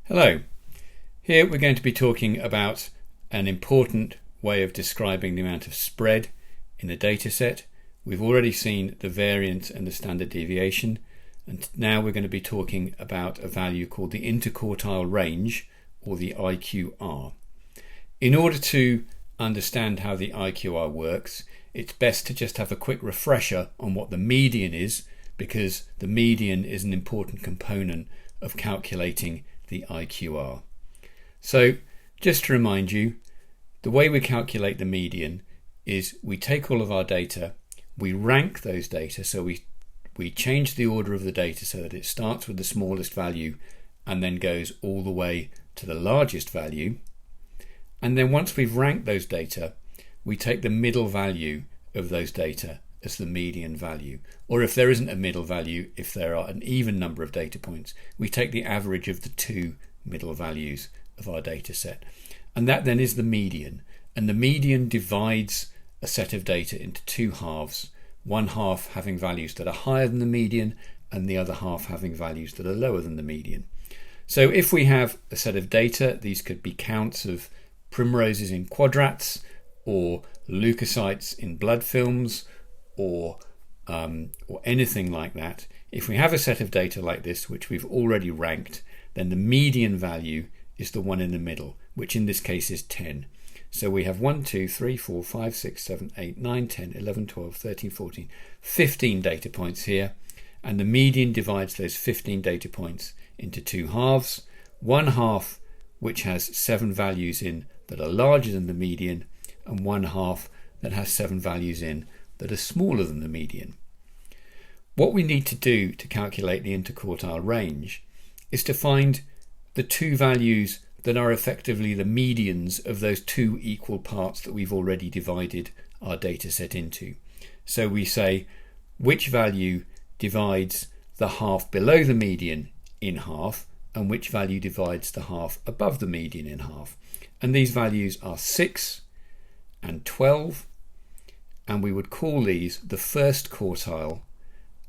Hello. Here we're going to be talking about an important way of describing the amount of spread in a data set. We've already seen the variance and the standard deviation, and now we're going to be talking about a value called the interquartile range, or the IQR. In order to understand how the IQR works, it's best to just have a quick refresher on what the median is, because the median is an important component of calculating the IQR. So just to remind you, the way we calculate the median is we take all of our data, we rank those data, so we change the order of the data so that it starts with the smallest value and then goes all the way to the largest value. And then once we've ranked those data, we take the middle value of those data as the median value. Or if there isn't a middle value, if there are an even number of data points, we take the average of the two middle values of our data set. And that then is the median. And the median divides a set of data into two halves, one half having values that are higher than the median and the other half having values that are lower than the median. So if we have a set of data, these could be counts of primroses in quadrats, or leukocytes in blood films, or anything like that. If we have a set of data like this, which we've already ranked, then the median value is the one in the middle, which in this case is 10. So we have 1, 2, 3, 4, 5, 6, 7, 8, 9, 10, 11, 12, 13, 14, 15 data points here. And the median divides those 15 data points into two halves. One half which has 7 values in that are larger than the median, and one half that has 7 values in that are smaller than the median. What we need to do to calculate the interquartile range is to find the two values that are effectively the medians of those two equal parts that we've already divided our data set into. So we say which value divides the half below the median in half, and which value divides the half above the median in half. And these values are 6 and 12, and we would call these the first quartile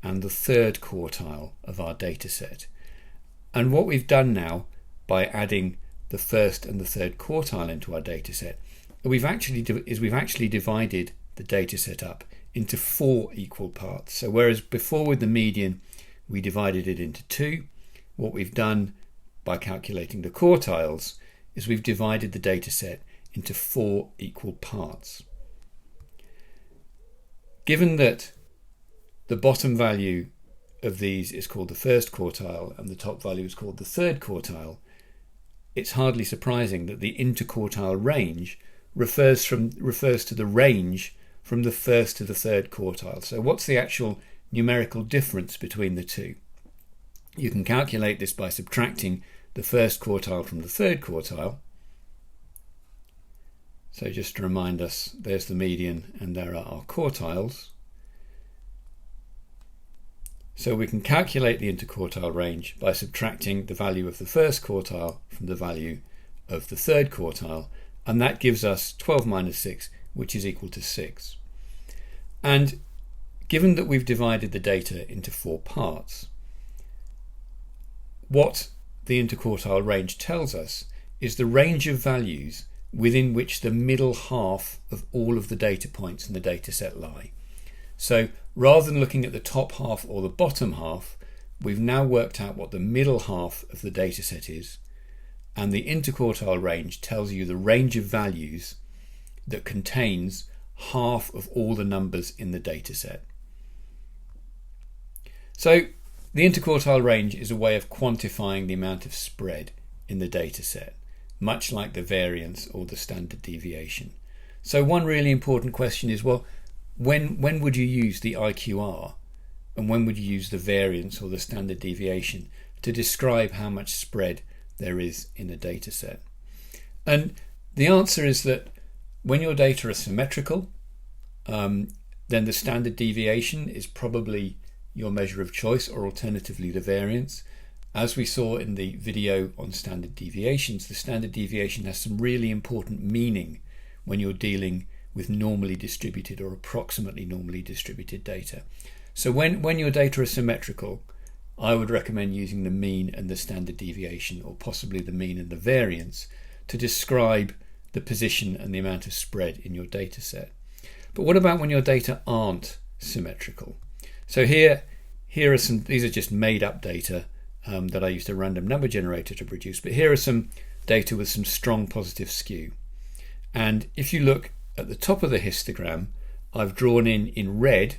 and the third quartile of our data set. And what we've done now by adding the first and the third quartile into our data set, we've actually divided the data set up into 4 equal parts. So whereas before with the median we divided it into 2, what we've done by calculating the quartiles is we've divided the data set into 4 equal parts. Given that the bottom value of these is called the first quartile and the top value is called the third quartile, it's hardly surprising that the interquartile range refers to the range from the first to the third quartile. So what's the actual numerical difference between the two? You can calculate this by subtracting the first quartile from the third quartile. So just to remind us, there's the median and there are our quartiles. So we can calculate the interquartile range by subtracting the value of the first quartile from the value of the third quartile, and that gives us 12 minus 6, which is equal to 6. And given that we've divided the data into 4 parts, what the interquartile range tells us is the range of values within which the middle half of all of the data points in the data set lie. So rather than looking at the top half or the bottom half, we've now worked out what the middle half of the data set is, and the interquartile range tells you the range of values that contains half of all the numbers in the data set. So the interquartile range is a way of quantifying the amount of spread in the data set, much like the variance or the standard deviation. So one really important question is, well, when would you use the IQR and when would you use the variance or the standard deviation to describe how much spread there is in a data set? And the answer is that when your data are symmetrical, then the standard deviation is probably your measure of choice, or alternatively the variance. As we saw in the video on standard deviations, the standard deviation has some really important meaning when you're dealing with normally distributed or approximately normally distributed data. So when your data are symmetrical, I would recommend using the mean and the standard deviation, or possibly the mean and the variance, to describe the position and the amount of spread in your data set. But what about when your data aren't symmetrical? So here are some, these are just made up data that I used a random number generator to produce, but here are some data with some strong positive skew. And if you look at the top of the histogram, I've drawn in red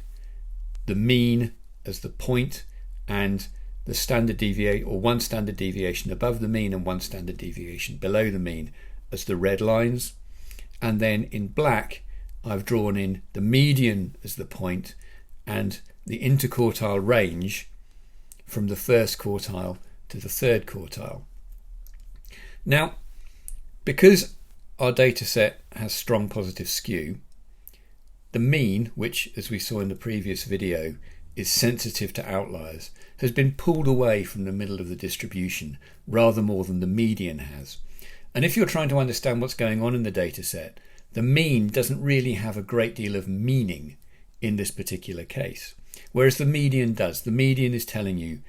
the mean as the point and the standard deviation, or one standard deviation above the mean and one standard deviation below the mean, as the red lines. And then in black I've drawn in the median as the point and the interquartile range from the first quartile to the third quartile. Now, because our data set has strong positive skew, the mean, which as we saw in the previous video is sensitive to outliers, has been pulled away from the middle of the distribution rather more than the median has. And if you're trying to understand what's going on in the data set, the mean doesn't really have a great deal of meaning in this particular case, whereas the median does. The median is telling you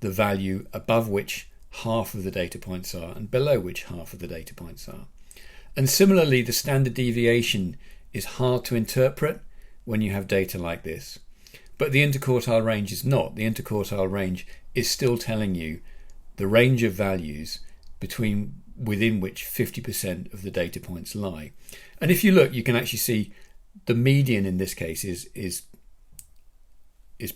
the value above which half of the data points are and below which half of the data points are. And similarly, the standard deviation is hard to interpret when you have data like this, but the interquartile range is not. The interquartile range is still telling you the range of values within which 50% of the data points lie. And if you look, you can actually see the median in this case is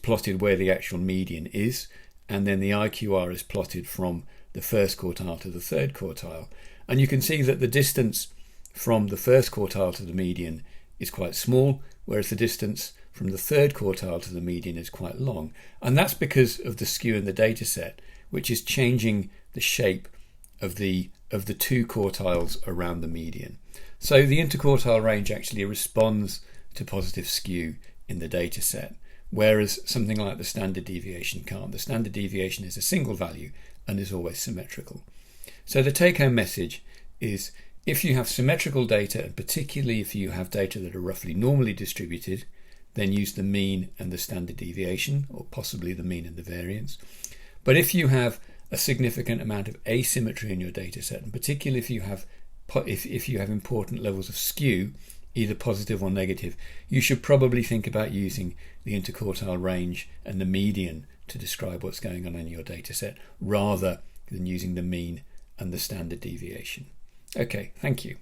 plotted where the actual median is, and then the IQR is plotted from the first quartile to the third quartile. And you can see that the distance from the first quartile to the median is quite small, whereas the distance from the third quartile to the median is quite long. And that's because of the skew in the data set, which is changing the shape of the two quartiles around the median. So the interquartile range actually responds to positive skew in the data set, whereas something like the standard deviation can't. The standard deviation is a single value and is always symmetrical. So the take-home message is, if you have symmetrical data, and particularly if you have data that are roughly normally distributed, then use the mean and the standard deviation, or possibly the mean and the variance. But if you have a significant amount of asymmetry in your data set, and particularly if you have important levels of skew, either positive or negative, you should probably think about using the interquartile range and the median to describe what's going on in your data set, rather than using the mean and the standard deviation. Okay, thank you.